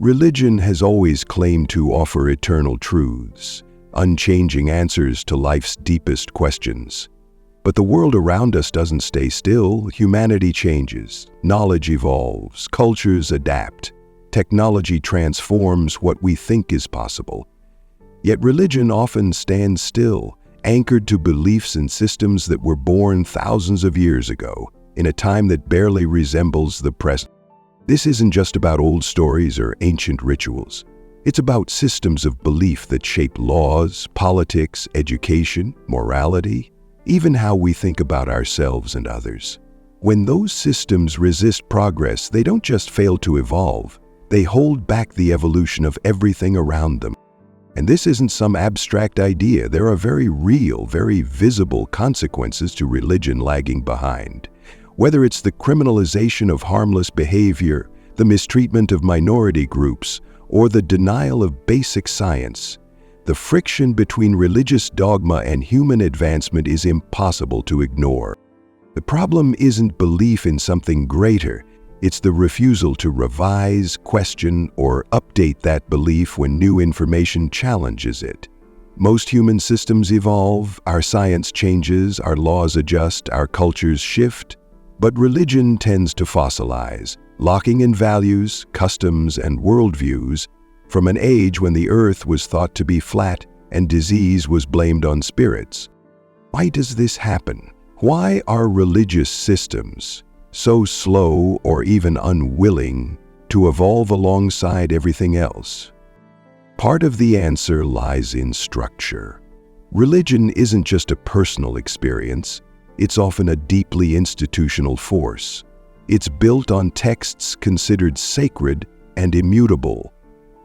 Religion has always claimed to offer eternal truths, unchanging answers to life's deepest questions. But the world around us doesn't stay still. Humanity changes, knowledge evolves, cultures adapt, technology transforms what we think is possible. Yet religion often stands still, anchored to beliefs and systems that were born thousands of years ago, in a time that barely resembles the present. This isn't just about old stories or ancient rituals. It's about systems of belief that shape laws, politics, education, morality, even how we think about ourselves and others. When those systems resist progress, they don't just fail to evolve, they hold back the evolution of everything around them. And this isn't some abstract idea. There are very real, very visible consequences to religion lagging behind. Whether it's the criminalization of harmless behavior, the mistreatment of minority groups, or the denial of basic science, the friction between religious dogma and human advancement is impossible to ignore. The problem isn't belief in something greater. It's the refusal to revise, question, or update that belief when new information challenges it. Most human systems evolve, our science changes, our laws adjust, our cultures shift, but religion tends to fossilize, locking in values, customs, and worldviews from an age when the earth was thought to be flat and disease was blamed on spirits. Why does this happen? Why are religious systems so slow or even unwilling to evolve alongside everything else? Part of the answer lies in structure. Religion isn't just a personal experience, it's often a deeply institutional force. It's built on texts considered sacred and immutable.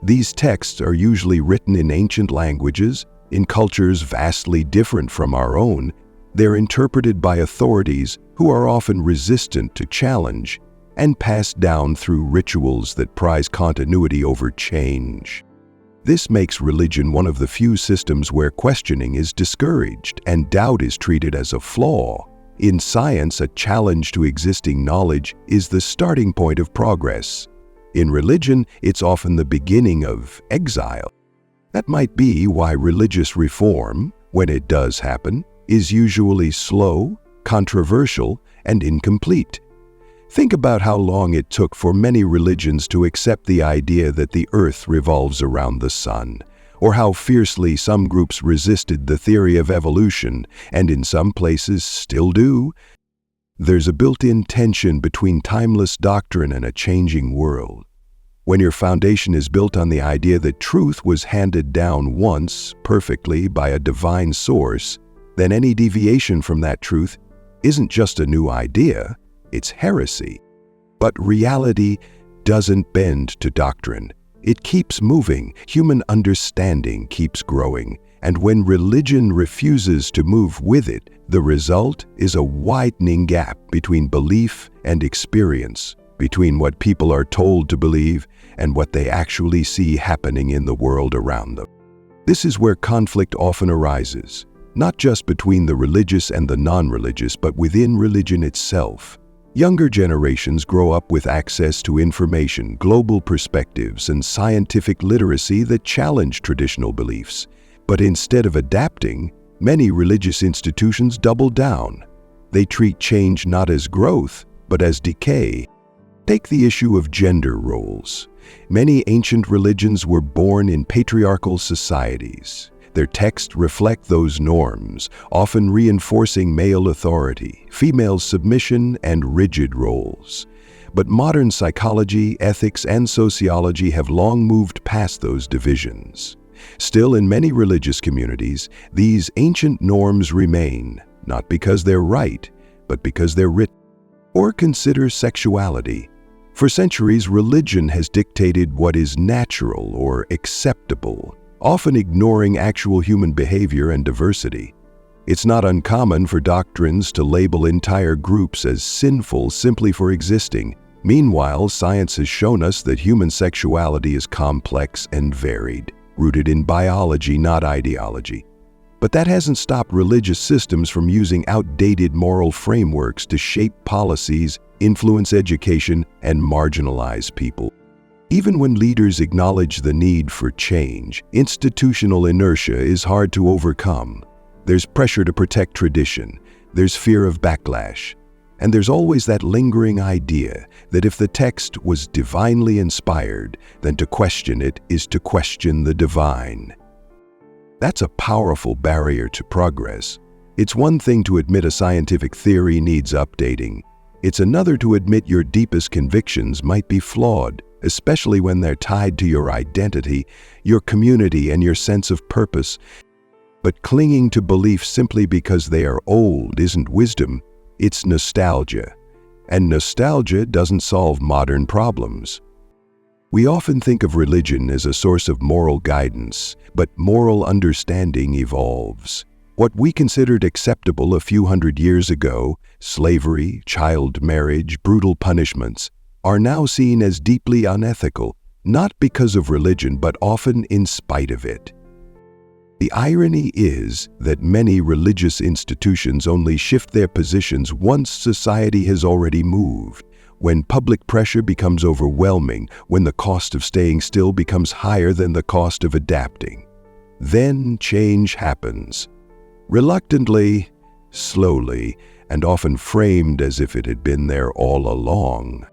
These texts are usually written in ancient languages, in cultures vastly different from our own. They're interpreted by authorities who are often resistant to challenge and passed down through rituals that prize continuity over change. This makes religion one of the few systems where questioning is discouraged and doubt is treated as a flaw. In science, a challenge to existing knowledge is the starting point of progress. In religion, it's often the beginning of exile. That might be why religious reform, when it does happen, is usually slow, controversial, and incomplete. Think about how long it took for many religions to accept the idea that the earth revolves around the sun, or how fiercely some groups resisted the theory of evolution, and in some places still do. There's a built-in tension between timeless doctrine and a changing world. When your foundation is built on the idea that truth was handed down once, perfectly, by a divine source, then any deviation from that truth isn't just a new idea, it's heresy. But reality doesn't bend to doctrine. It keeps moving, human understanding keeps growing, and when religion refuses to move with it, the result is a widening gap between belief and experience, between what people are told to believe and what they actually see happening in the world around them. This is where conflict often arises, not just between the religious and the non-religious, but within religion itself. Younger generations grow up with access to information, global perspectives, and scientific literacy that challenge traditional beliefs. But instead of adapting, many religious institutions double down. They treat change not as growth, but as decay. Take the issue of gender roles. Many ancient religions were born in patriarchal societies. Their texts reflect those norms, often reinforcing male authority, female submission, and rigid roles. But modern psychology, ethics, and sociology have long moved past those divisions. Still, in many religious communities, these ancient norms remain, not because they're right, but because they're written. Or consider sexuality. For centuries, religion has dictated what is natural or acceptable, often ignoring actual human behavior and diversity. It's not uncommon for doctrines to label entire groups as sinful simply for existing. Meanwhile, science has shown us that human sexuality is complex and varied, rooted in biology, not ideology. But that hasn't stopped religious systems from using outdated moral frameworks to shape policies, influence education, and marginalize people. Even when leaders acknowledge the need for change, institutional inertia is hard to overcome. There's pressure to protect tradition, there's fear of backlash, and there's always that lingering idea that if the text was divinely inspired, then to question it is to question the divine. That's a powerful barrier to progress. It's one thing to admit a scientific theory needs updating. It's another to admit your deepest convictions might be flawed, especially when they're tied to your identity, your community, and your sense of purpose. But clinging to beliefs simply because they are old isn't wisdom, it's nostalgia. And nostalgia doesn't solve modern problems. We often think of religion as a source of moral guidance, but moral understanding evolves. What we considered acceptable a few hundred years ago, slavery, child marriage, brutal punishments, are now seen as deeply unethical, not because of religion, but often in spite of it. The irony is that many religious institutions only shift their positions once society has already moved, when public pressure becomes overwhelming, when the cost of staying still becomes higher than the cost of adapting. Then change happens. Reluctantly, slowly, and often framed as if it had been there all along.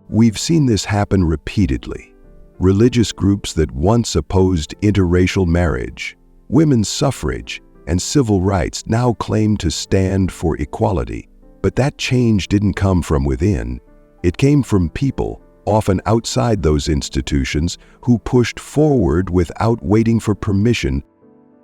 We've seen this happen repeatedly. Religious groups that once opposed interracial marriage, women's suffrage, and civil rights now claim to stand for equality. But that change didn't come from within. It came from people, often outside those institutions, who pushed forward without waiting for permission.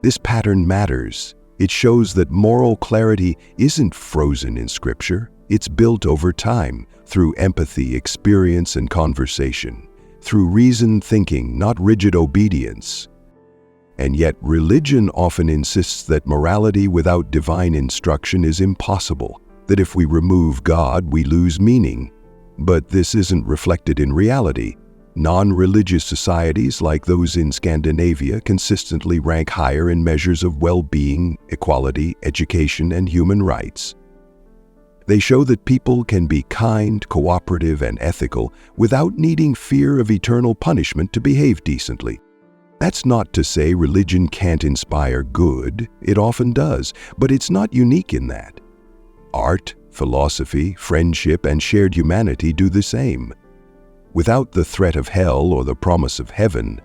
This pattern matters. It shows that moral clarity isn't frozen in Scripture. It's built over time, through empathy, experience, and conversation, through reasoned thinking, not rigid obedience. And yet, religion often insists that morality without divine instruction is impossible, that if we remove God, we lose meaning. But this isn't reflected in reality. Non-religious societies like those in Scandinavia consistently rank higher in measures of well-being, equality, education, and human rights. They show that people can be kind, cooperative, and ethical without needing fear of eternal punishment to behave decently. That's not to say religion can't inspire good. It often does, but it's not unique in that. Art, philosophy, friendship, and shared humanity do the same. Without the threat of hell or the promise of heaven,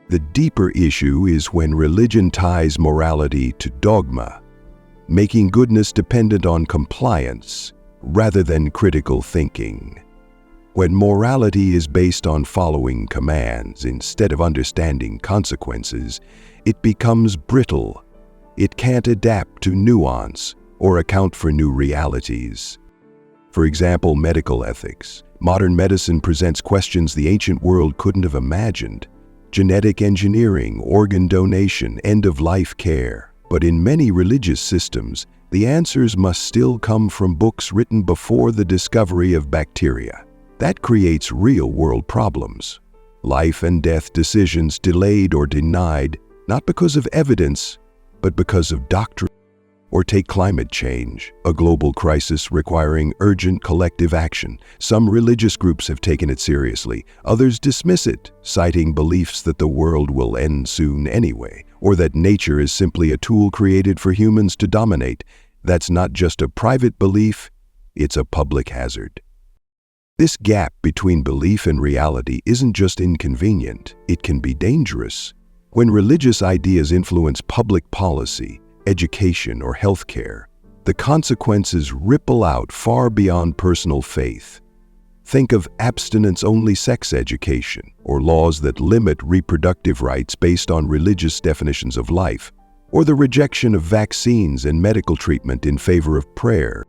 the deeper issue is when religion ties morality to dogma, making goodness dependent on compliance rather than critical thinking. When morality is based on following commands instead of understanding consequences, it becomes brittle. It can't adapt to nuance or account for new realities. For example, medical ethics. Modern medicine presents questions the ancient world couldn't have imagined. Genetic engineering, organ donation, end-of-life care. But in many religious systems, the answers must still come from books written before the discovery of bacteria. That creates real-world problems. Life and death decisions delayed or denied, not because of evidence, but because of doctrine. Or take climate change, a global crisis requiring urgent collective action. Some religious groups have taken it seriously, others dismiss it, citing beliefs that the world will end soon anyway, or that nature is simply a tool created for humans to dominate. That's not just a private belief, it's a public hazard. This gap between belief and reality isn't just inconvenient, it can be dangerous. When religious ideas influence public policy, education, or healthcare, the consequences ripple out far beyond personal faith. Think of abstinence-only sex education, or laws that limit reproductive rights based on religious definitions of life, or the rejection of vaccines and medical treatment in favor of prayer.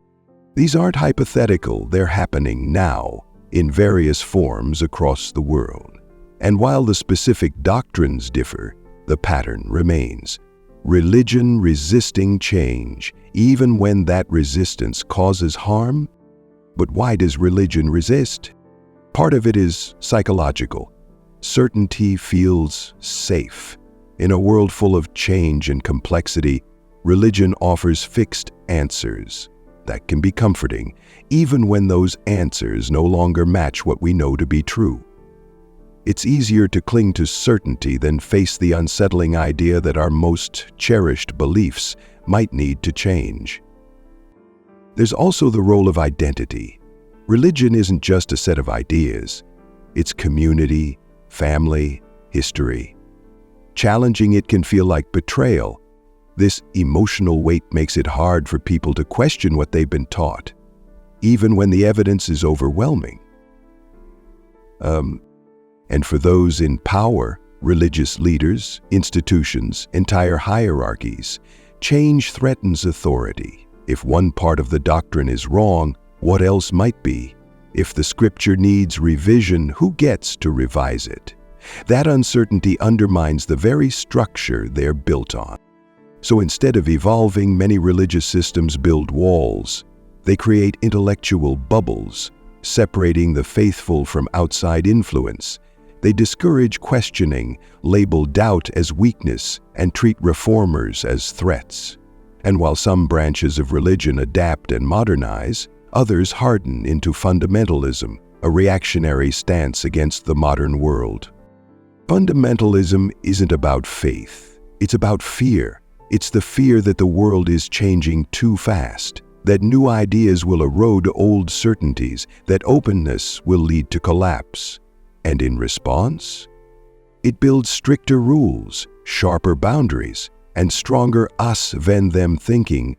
These aren't hypothetical, they're happening now, in various forms across the world. And while the specific doctrines differ, the pattern remains. Religion resisting change, even when that resistance causes harm. But why does religion resist? Part of it is psychological. Certainty feels safe. In a world full of change and complexity, religion offers fixed answers. That can be comforting, even when those answers no longer match what we know to be true. It's easier to cling to certainty than face the unsettling idea that our most cherished beliefs might need to change. There's also the role of identity. Religion isn't just a set of ideas. It's community, family, history. Challenging it can feel like betrayal. This emotional weight makes it hard for people to question what they've been taught, even when the evidence is overwhelming. And for those in power, religious leaders, institutions, entire hierarchies, change threatens authority. If one part of the doctrine is wrong, what else might be? If the scripture needs revision, who gets to revise it? That uncertainty undermines the very structure they're built on. So instead of evolving, many religious systems build walls. They create intellectual bubbles, separating the faithful from outside influence. They discourage questioning, label doubt as weakness, and treat reformers as threats. And while some branches of religion adapt and modernize, others harden into fundamentalism, a reactionary stance against the modern world. Fundamentalism isn't about faith. It's about fear. It's the fear that the world is changing too fast, that new ideas will erode old certainties, that openness will lead to collapse. And in response, it builds stricter rules, sharper boundaries, and stronger us than them thinking.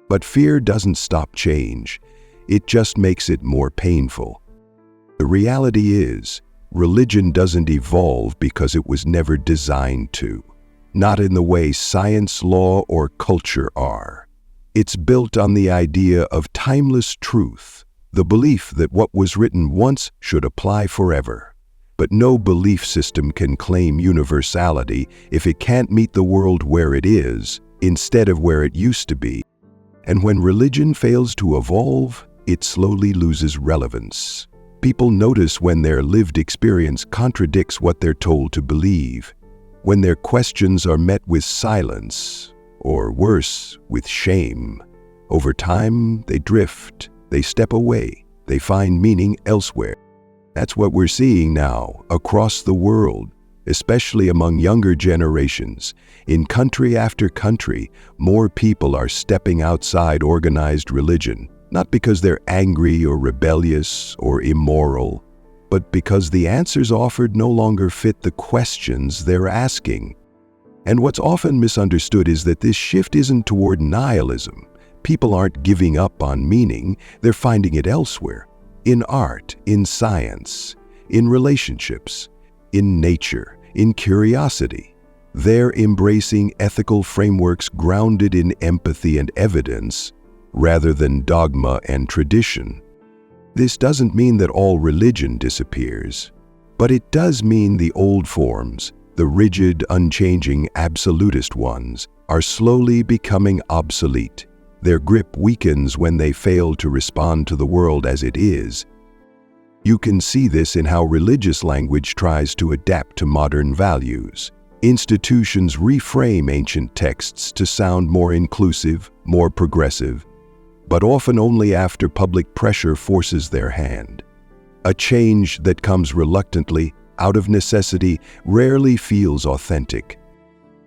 But fear doesn't stop change. It just makes it more painful. The reality is, religion doesn't evolve because it was never designed to. Not in the way science, law, or culture are. It's built on the idea of timeless truth, the belief that what was written once should apply forever. But no belief system can claim universality if it can't meet the world where it is, instead of where it used to be. And when religion fails to evolve, it slowly loses relevance. People notice when their lived experience contradicts what they're told to believe, when their questions are met with silence, or worse, with shame. Over time, they drift, they step away, they find meaning elsewhere. That's what we're seeing now across the world, especially among younger generations. In country after country, more people are stepping outside organized religion, not because they're angry or rebellious or immoral, but because the answers offered no longer fit the questions they're asking. And what's often misunderstood is that this shift isn't toward nihilism. People aren't giving up on meaning, they're finding it elsewhere. In art, in science, in relationships, in nature, in curiosity. They're embracing ethical frameworks grounded in empathy and evidence, rather than dogma and tradition. This doesn't mean that all religion disappears, but it does mean the old forms, the rigid, unchanging, absolutist ones, are slowly becoming obsolete. Their grip weakens when they fail to respond to the world as it is. You can see this in how religious language tries to adapt to modern values. Institutions reframe ancient texts to sound more inclusive, more progressive, but often only after public pressure forces their hand. A change that comes reluctantly, out of necessity, rarely feels authentic.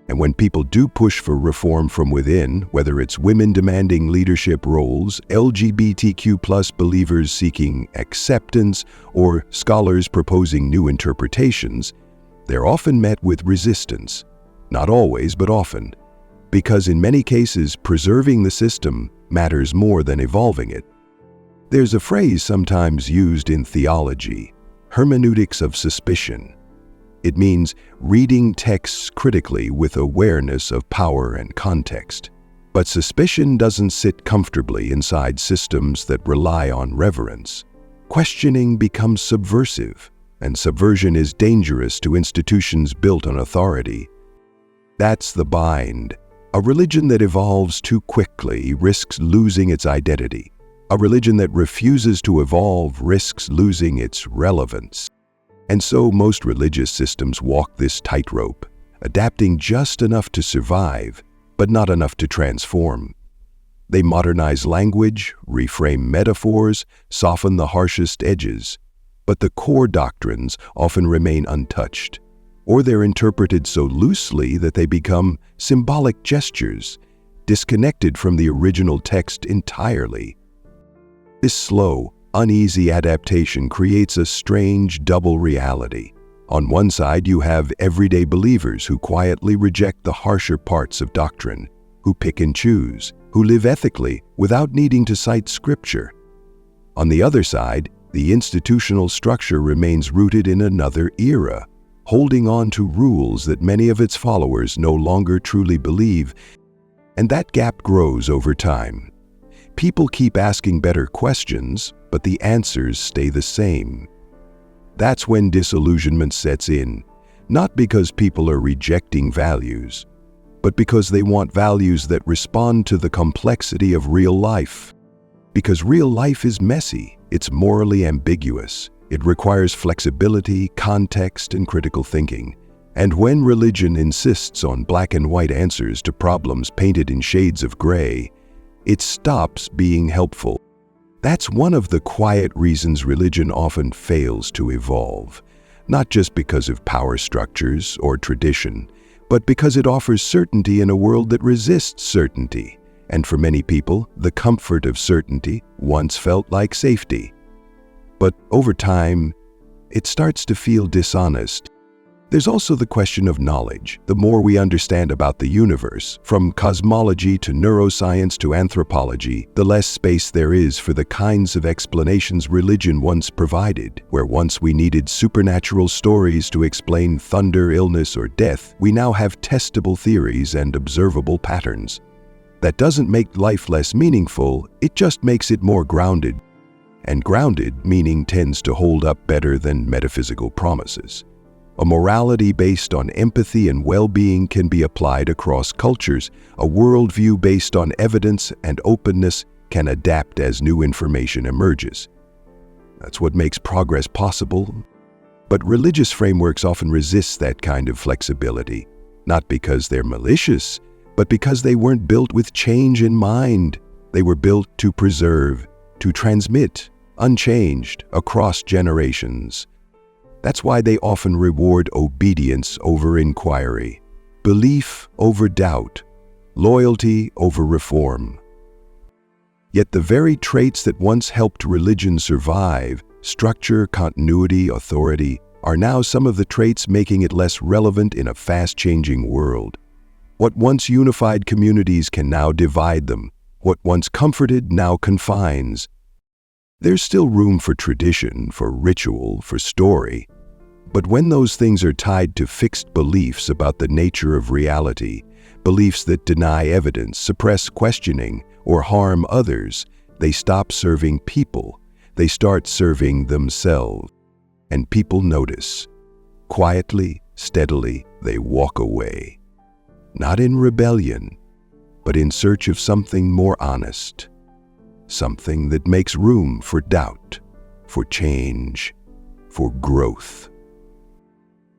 And when people do push for reform from within, whether it's women demanding leadership roles, LGBTQ+ believers seeking acceptance, or scholars proposing new interpretations, they're often met with resistance. Not always, but often. Because in many cases, preserving the system matters more than evolving it. There's a phrase sometimes used in theology, hermeneutics of suspicion. It means reading texts critically with awareness of power and context. But suspicion doesn't sit comfortably inside systems that rely on reverence. Questioning becomes subversive, and subversion is dangerous to institutions built on authority. That's the bind. A religion that evolves too quickly risks losing its identity. A religion that refuses to evolve risks losing its relevance. And so most religious systems walk this tightrope, adapting just enough to survive, but not enough to transform. They modernize language, reframe metaphors, soften the harshest edges. but the core doctrines often remain untouched, or they're interpreted so loosely that they become symbolic gestures, disconnected from the original text entirely. This slow, uneasy adaptation creates a strange double reality. On one side, you have everyday believers who quietly reject the harsher parts of doctrine, who pick and choose, who live ethically without needing to cite scripture. On the other side, the institutional structure remains rooted in another era, holding on to rules that many of its followers no longer truly believe, and that gap grows over time. People keep asking better questions, but the answers stay the same. That's when disillusionment sets in, not because people are rejecting values, but because they want values that respond to the complexity of real life. Because real life is messy, it's morally ambiguous, it requires flexibility, context, and critical thinking. And when religion insists on black and white answers to problems painted in shades of gray, it stops being helpful. That's one of the quiet reasons religion often fails to evolve, not just because of power structures or tradition, but because it offers certainty in a world that resists certainty. And for many people, the comfort of certainty once felt like safety. But over time, it starts to feel dishonest. There's also the question of knowledge. The more we understand about the universe, from cosmology to neuroscience to anthropology, the less space there is for the kinds of explanations religion once provided. Where once we needed supernatural stories to explain thunder, illness, or death, we now have testable theories and observable patterns. That doesn't make life less meaningful, it just makes it more grounded. And grounded meaning tends to hold up better than metaphysical promises. A morality based on empathy and well-being can be applied across cultures. A worldview based on evidence and openness can adapt as new information emerges. That's what makes progress possible. But religious frameworks often resist that kind of flexibility, not because they're malicious, but because they weren't built with change in mind. They were built to preserve, to transmit, unchanged, across generations. That's why they often reward obedience over inquiry, belief over doubt, loyalty over reform. Yet the very traits that once helped religion survive, structure, continuity, authority, are now some of the traits making it less relevant in a fast-changing world. What once unified communities can now divide them. What once comforted now confines. There's still room for tradition, for ritual, for story. But when those things are tied to fixed beliefs about the nature of reality, beliefs that deny evidence, suppress questioning, or harm others, they stop serving people. They start serving themselves. And people notice. Quietly, steadily, they walk away. Not in rebellion, but in search of something more honest. Something that makes room for doubt, for change, for growth.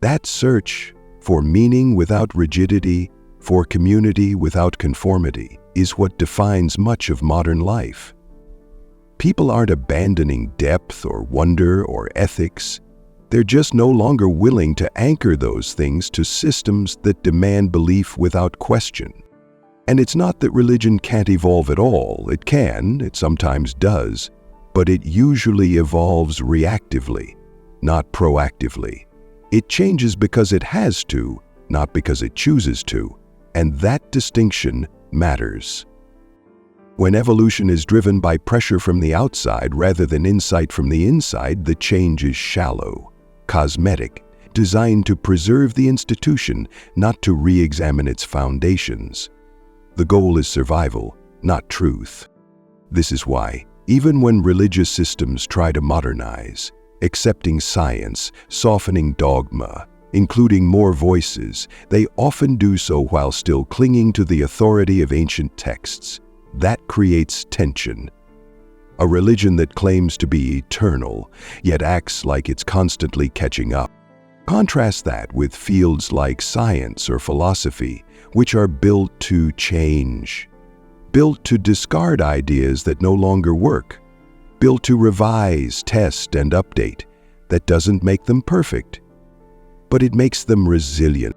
That search for meaning without rigidity, for community without conformity, is what defines much of modern life. People aren't abandoning depth or wonder or ethics. They're just no longer willing to anchor those things to systems that demand belief without question. And it's not that religion can't evolve at all. It can, it sometimes does, but it usually evolves reactively, not proactively. It changes because it has to, not because it chooses to, and that distinction matters. When evolution is driven by pressure from the outside rather than insight from the inside, the change is shallow, cosmetic, designed to preserve the institution, not to re-examine its foundations. The goal is survival, not truth. This is why, even when religious systems try to modernize, accepting science, softening dogma, including more voices, they often do so while still clinging to the authority of ancient texts. That creates tension. A religion that claims to be eternal, yet acts like it's constantly catching up. Contrast that with fields like science or philosophy, which are built to change, built to discard ideas that no longer work, built to revise, test, and update. That doesn't make them perfect, but it makes them resilient.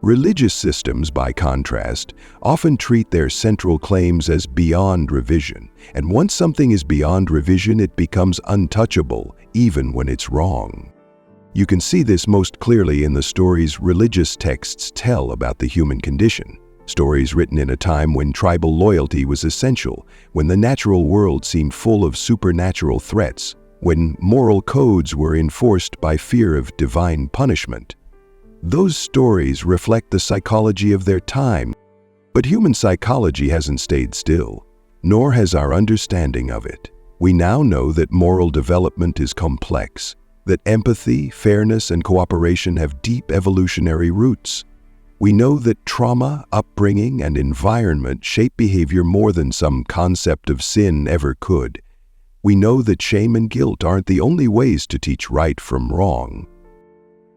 Religious systems, by contrast, often treat their central claims as beyond revision, and once something is beyond revision, it becomes untouchable, even when it's wrong. You can see this most clearly in the stories religious texts tell about the human condition. Stories written in a time when tribal loyalty was essential, when the natural world seemed full of supernatural threats, when moral codes were enforced by fear of divine punishment. Those stories reflect the psychology of their time, but human psychology hasn't stayed still, nor has our understanding of it. We now know that moral development is complex, that empathy, fairness, and cooperation have deep evolutionary roots. We know that trauma, upbringing, and environment shape behavior more than some concept of sin ever could. We know that shame and guilt aren't the only ways to teach right from wrong.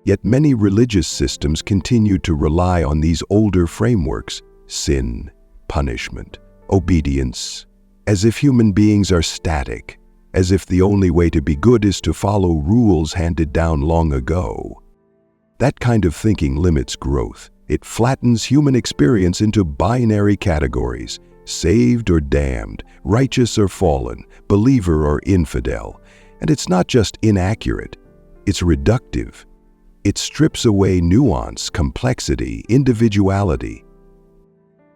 Yet many religious systems continue to rely on these older frameworks: sin, punishment, obedience, as if human beings are static, as if the only way to be good is to follow rules handed down long ago. That kind of thinking limits growth. It flattens human experience into binary categories: saved or damned, righteous or fallen, believer or infidel. And it's not just inaccurate, it's reductive. It strips away nuance, complexity, individuality.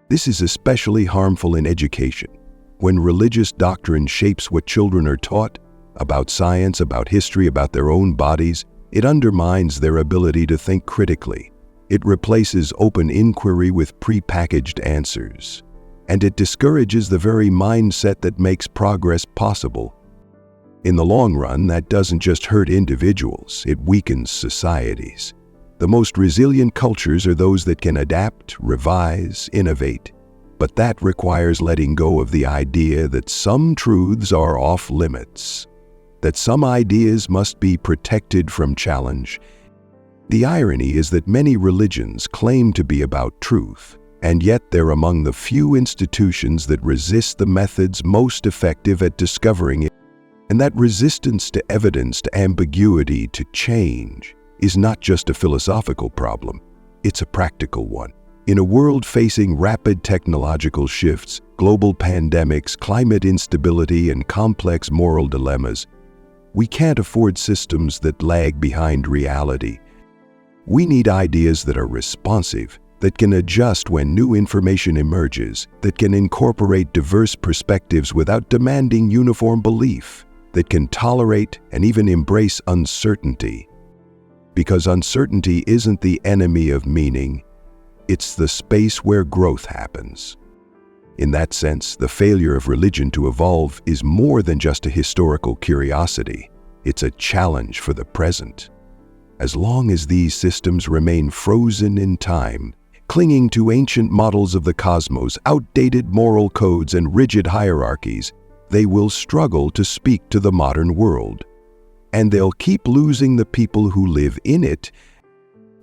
This is especially harmful in education. When religious doctrine shapes what children are taught about science, about history, about their own bodies, it undermines their ability to think critically. It replaces open inquiry with prepackaged answers. And it discourages the very mindset that makes progress possible. In the long run, that doesn't just hurt individuals, it weakens societies. The most resilient cultures are those that can adapt, revise, innovate. But that requires letting go of the idea that some truths are off limits, that some ideas must be protected from challenge. The irony is that many religions claim to be about truth, and yet they're among the few institutions that resist the methods most effective at discovering it. And that resistance to evidence, to ambiguity, to change, is not just a philosophical problem, it's a practical one. In a world facing rapid technological shifts, global pandemics, climate instability, and complex moral dilemmas, we can't afford systems that lag behind reality. We need ideas that are responsive, that can adjust when new information emerges, that can incorporate diverse perspectives without demanding uniform belief, that can tolerate and even embrace uncertainty. Because uncertainty isn't the enemy of meaning, it's the space where growth happens. In that sense, the failure of religion to evolve is more than just a historical curiosity. It's a challenge for the present. As long as these systems remain frozen in time, clinging to ancient models of the cosmos, outdated moral codes, and rigid hierarchies, they will struggle to speak to the modern world. And they'll keep losing the people who live in it.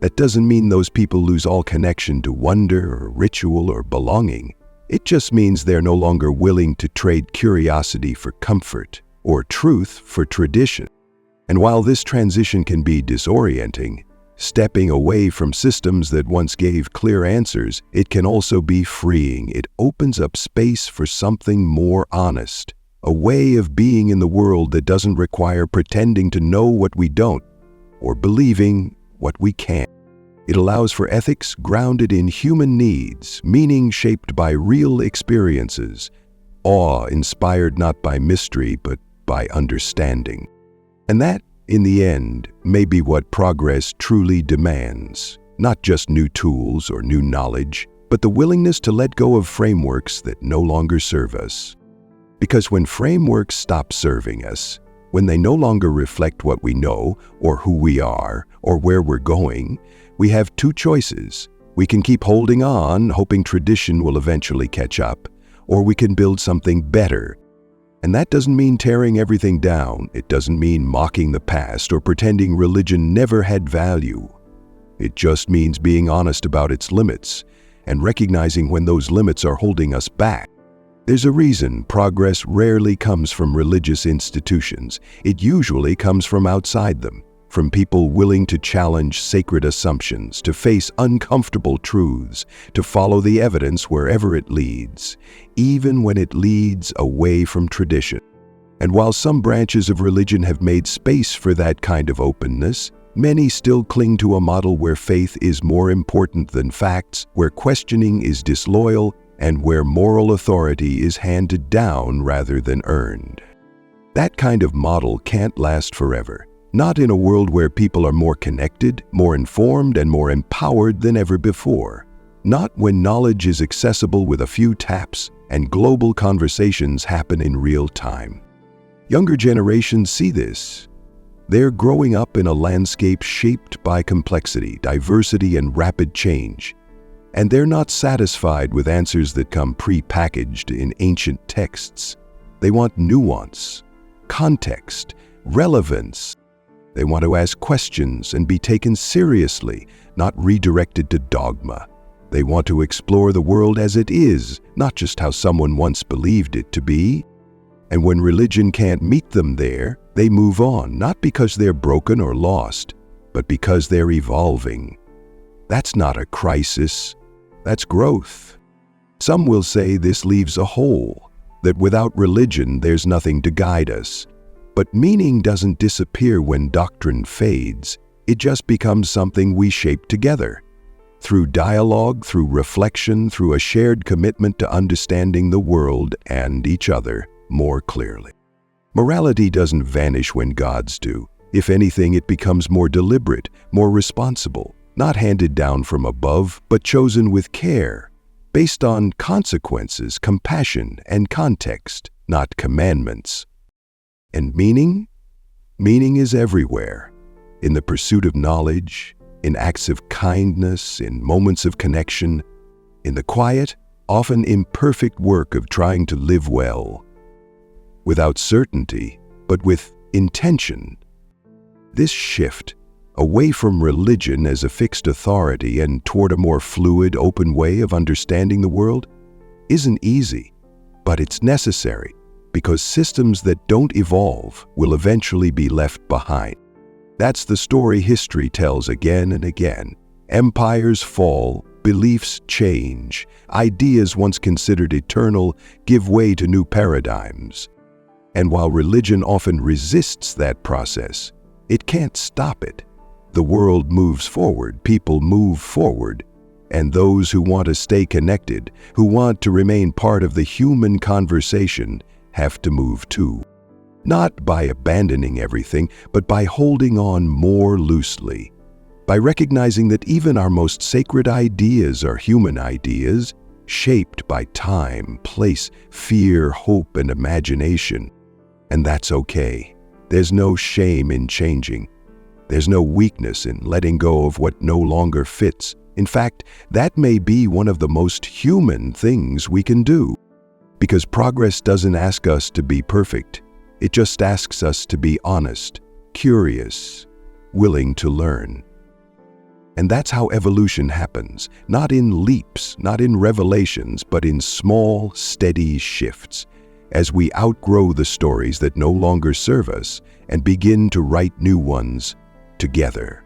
That doesn't mean those people lose all connection to wonder or ritual or belonging. It just means they're no longer willing to trade curiosity for comfort or truth for tradition. And while this transition can be disorienting, stepping away from systems that once gave clear answers, it can also be freeing. It opens up space for something more honest, a way of being in the world that doesn't require pretending to know what we don't or believing what we can't. It allows for ethics grounded in human needs, meaning shaped by real experiences, awe inspired not by mystery but by understanding. And that, in the end, may be what progress truly demands. Not just new tools or new knowledge, but the willingness to let go of frameworks that no longer serve us. Because when frameworks stop serving us, when they no longer reflect what we know, or who we are, or where we're going, we have two choices. We can keep holding on, hoping tradition will eventually catch up, or we can build something better. And that doesn't mean tearing everything down. It doesn't mean mocking the past or pretending religion never had value. It just means being honest about its limits and recognizing when those limits are holding us back. There's a reason progress rarely comes from religious institutions. It usually comes from outside them. from people willing to challenge sacred assumptions, to face uncomfortable truths, to follow the evidence wherever it leads, even when it leads away from tradition. And while some branches of religion have made space for that kind of openness, many still cling to a model where faith is more important than facts, where questioning is disloyal, and where moral authority is handed down rather than earned. That kind of model can't last forever. Not in a world where people are more connected, more informed, and more empowered than ever before. Not when knowledge is accessible with a few taps and global conversations happen in real time. Younger generations see this. They're growing up in a landscape shaped by complexity, diversity, and rapid change. And they're not satisfied with answers that come pre-packaged in ancient texts. They want nuance, context, relevance. They want to ask questions and be taken seriously, not redirected to dogma. They want to explore the world as it is, not just how someone once believed it to be. And when religion can't meet them there, they move on, not because they're broken or lost, but because they're evolving. That's not a crisis, that's growth. Some will say this leaves a hole, that without religion there's nothing to guide us. But meaning doesn't disappear when doctrine fades, it just becomes something we shape together. Through dialogue, through reflection, through a shared commitment to understanding the world and each other more clearly. Morality doesn't vanish when gods do. If anything, it becomes more deliberate, more responsible, not handed down from above, but chosen with care, based on consequences, compassion, and context, not commandments. And meaning? Meaning is everywhere. In the pursuit of knowledge, in acts of kindness, in moments of connection, in the quiet, often imperfect work of trying to live well. Without certainty, but with intention. This shift, away from religion as a fixed authority and toward a more fluid, open way of understanding the world, isn't easy, but it's necessary. Because systems that don't evolve will eventually be left behind. That's the story history tells again and again. Empires fall, beliefs change, ideas once considered eternal give way to new paradigms. And while religion often resists that process, it can't stop it. The world moves forward, people move forward, and those who want to stay connected, who want to remain part of the human conversation, have to move too. Not by abandoning everything, but by holding on more loosely. By recognizing that even our most sacred ideas are human ideas, shaped by time, place, fear, hope, and imagination. And that's okay. There's no shame in changing. There's no weakness in letting go of what no longer fits. In fact, that may be one of the most human things we can do. Because progress doesn't ask us to be perfect. It just asks us to be honest, curious, willing to learn. And that's how evolution happens, not in leaps, not in revelations, but in small, steady shifts, as we outgrow the stories that no longer serve us and begin to write new ones together.